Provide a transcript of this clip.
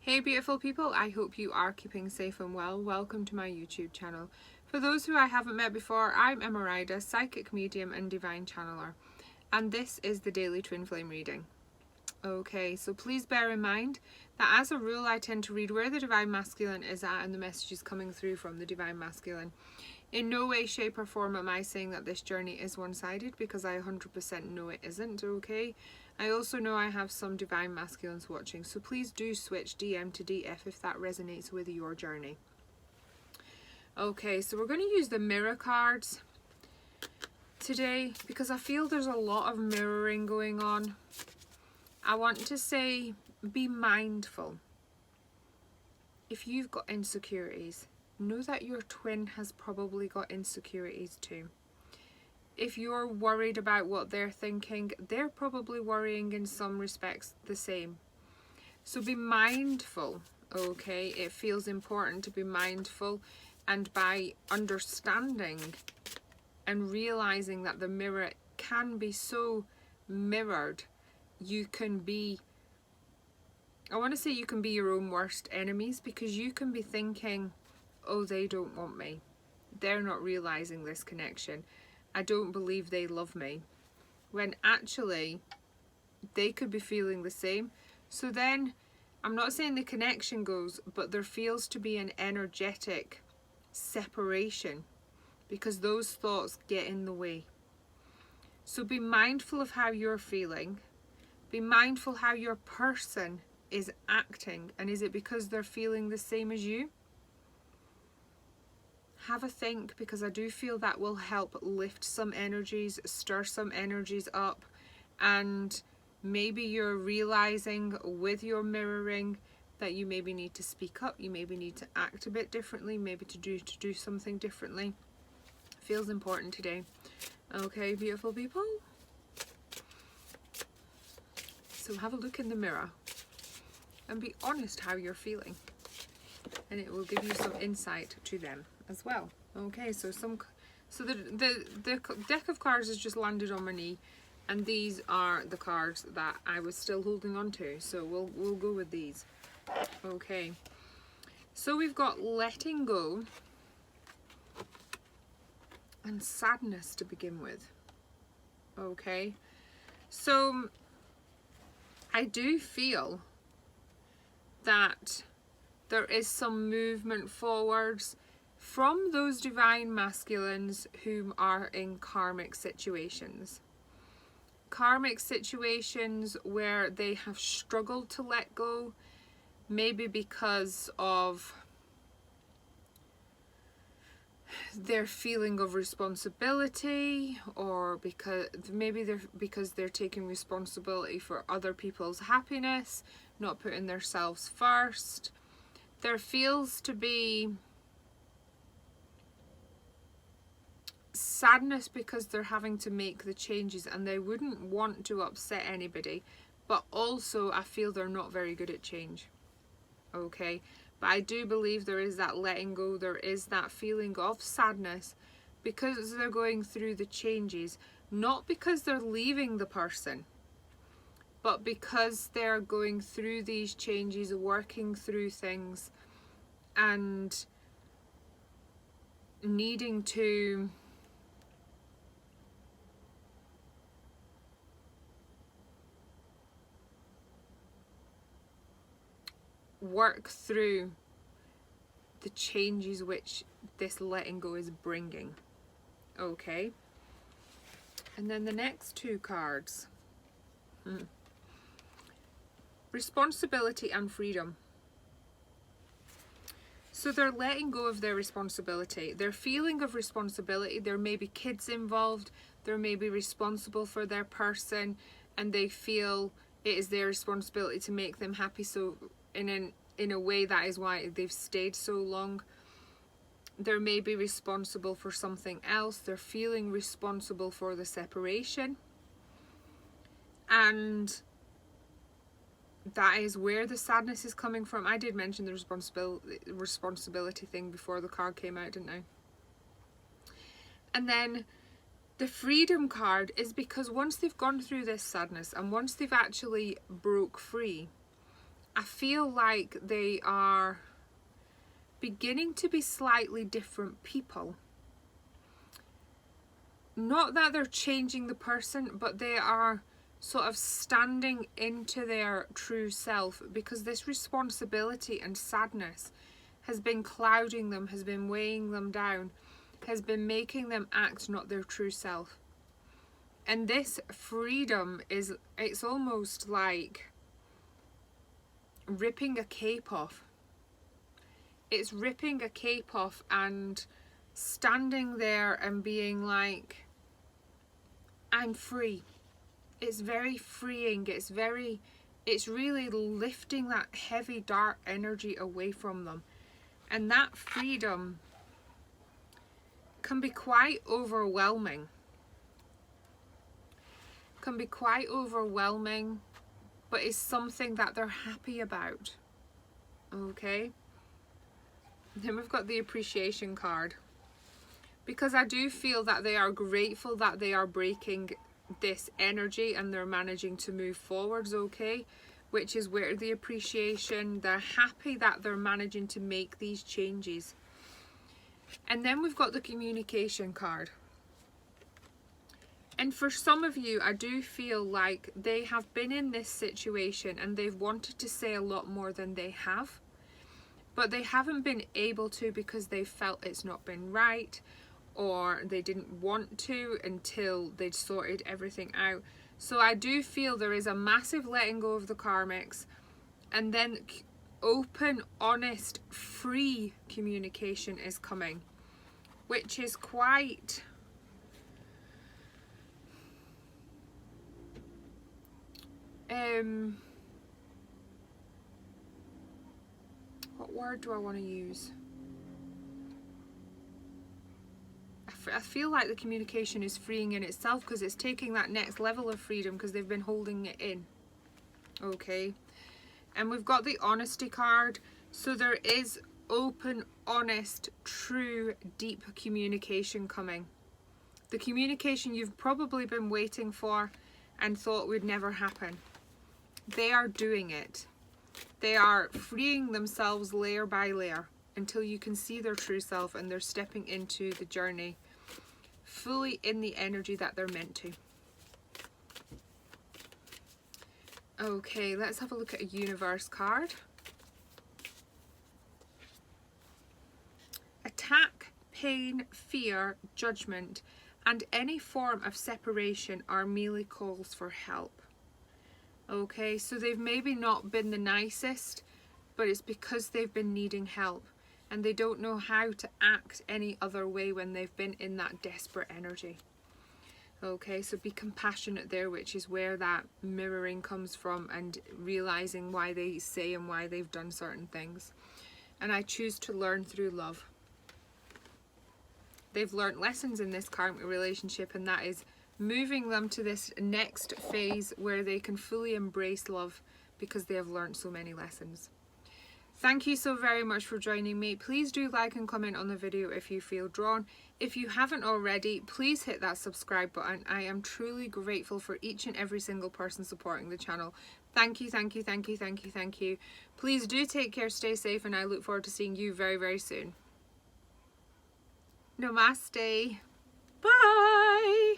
Hey beautiful people, I hope you are keeping safe and well. Welcome to my YouTube channel. For those who I haven't met before, I'm Ryder, psychic medium and divine channeler, and this is the daily twin flame reading. Okay, so please bear in mind that as a rule I tend to read where the divine masculine is at and the messages coming through from the divine masculine. In no way, shape or form am I saying that this journey is one-sided, because I 100% know it isn't, okay? I also know I have some divine masculines watching, so please do switch DM to DF if that resonates with your journey. Okay, so we're going to use the mirror cards today because I feel there's a lot of mirroring going on. I want to say be mindful. If you've got insecurities, know that your twin has probably got insecurities too. If you're worried about what they're thinking, they're probably worrying in some respects the same. So be mindful, okay? It feels important to be mindful, and by understanding and realizing that the mirror can be so mirrored, you can be, I want to say you can be your own worst enemies, because you can be thinking, oh, they don't want me. They're not realizing this connection. I don't believe they love me. When actually, they could be feeling the same. So then, I'm not saying the connection goes, but there feels to be an energetic separation because those thoughts get in the way. So be mindful of how you're feeling. Be mindful how your person is acting, and is it because they're feeling the same as you? Have a think, because I do feel that will help lift some energies, stir some energies up, and maybe you're realizing with your mirroring that you maybe need to speak up, you maybe need to act a bit differently, maybe to do something differently. Feels important today. Okay, beautiful people. So have a look in the mirror and be honest how you're feeling, and it will give you some insight to them as well. Okay, so the deck of cards has just landed on my knee, and these are the cards that I was still holding on to, so we'll go with these. Okay, so we've got letting go and sadness to begin with. Okay, so I do feel that there is some movement forwards from those divine masculines who are in karmic situations. Karmic situations where they have struggled to let go, maybe because of their feeling of responsibility, or because they're taking responsibility for other people's happiness, not putting themselves first. There feels to be sadness because they're having to make the changes and they wouldn't want to upset anybody, but also I feel they're not very good at change. Okay, but I do believe there is that letting go, there is that feeling of sadness because they're going through the changes, not because they're leaving the person, but because they're going through these changes, working through things, and needing to work through the changes which this letting go is bringing. Okay, and then the next two cards, responsibility and freedom. So they're letting go of their responsibility, their feeling of responsibility. There may be kids involved, there may be responsible for their person, and they feel it is their responsibility to make them happy. So in a way, that is why they've stayed so long. There may be responsible for something else. They're feeling responsible for the separation, and that is where the sadness is coming from. I did mention the responsibility thing before the card came out, didn't I? And then the freedom card is because once they've gone through this sadness and once they've actually broke free, I feel like they are beginning to be slightly different people. Not that they're changing the person, but they are sort of standing into their true self, because this responsibility and sadness has been clouding them, has been weighing them down, has been making them act not their true self. And this freedom is, it's almost like ripping a cape off. It's ripping a cape off and standing there and being like, I'm free. It's very freeing. It's really lifting that heavy dark energy away from them. And that freedom can be quite overwhelming. Can be quite overwhelming, but it's something that they're happy about. Okay? Then we've got the appreciation card. Because I do feel that they are grateful that they are breaking this energy and they're managing to move forwards, okay? Which is where the appreciation, they're happy that they're managing to make these changes. And then we've got the communication card. And for some of you, I do feel like they have been in this situation and they've wanted to say a lot more than they have. But they haven't been able to because they felt it's not been right, or they didn't want to until they'd sorted everything out. So I do feel there is a massive letting go of the karmics, and then open, honest, free communication is coming, which is quite... what word do I want to use? I feel like the communication is freeing in itself, because it's taking that next level of freedom because they've been holding it in. Okay. And we've got the honesty card. So there is open, honest, true, deep communication coming. The communication you've probably been waiting for and thought would never happen. They are doing it. They are freeing themselves layer by layer until you can see their true self, and they're stepping into the journey fully in the energy that they're meant to. Okay, let's have a look at a universe card. Attack, pain, fear, judgment, and any form of separation are merely calls for help. Okay, so they've maybe not been the nicest, but it's because they've been needing help and they don't know how to act any other way when they've been in that desperate energy. Okay, so be compassionate there, which is where that mirroring comes from, and realizing why they say and why they've done certain things. And I choose to learn through love. They've learned lessons in this karmic relationship, and that is moving them to this next phase where they can fully embrace love because they have learned so many lessons. Thank you so very much for joining me. Please do like and comment on the video if you feel drawn. If you haven't already, please hit that subscribe button. I am truly grateful for each and every single person supporting the channel. Thank you, thank you, thank you, thank you, thank you. Please do take care, stay safe, and I look forward to seeing you very, very soon. Namaste. Bye.